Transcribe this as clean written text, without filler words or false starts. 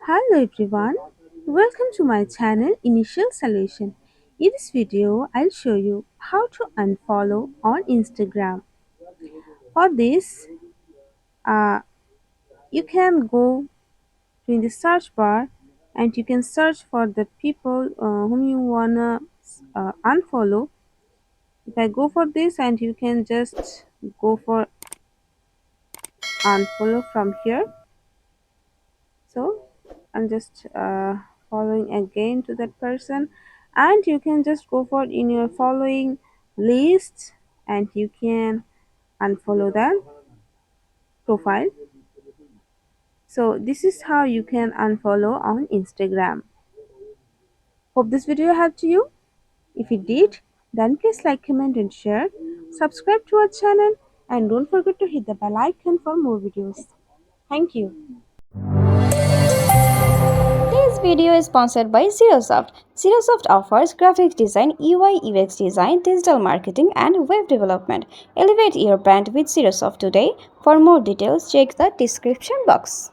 Hello everyone, welcome to my channel Initial Solution. In this video, I'll show you how to unfollow on Instagram. For this, uh, you can go to in the search bar and you can search for the people whom you wanna unfollow. If I go for this and you can just go for unfollow from here. So I'm just following again to that person, and you can just go for in your following list and you can unfollow that profile. So this is how you can unfollow on Instagram. Hope this video helped you. If it did, then please like, comment and share. Subscribe to our channel and don't forget to hit the bell icon for more videos. Thank you. This video is sponsored by Zerosoft. Zerosoft offers graphic design, UI UX design, digital marketing, and web development. Elevate your brand with Zerosoft today. For more details, check the description box.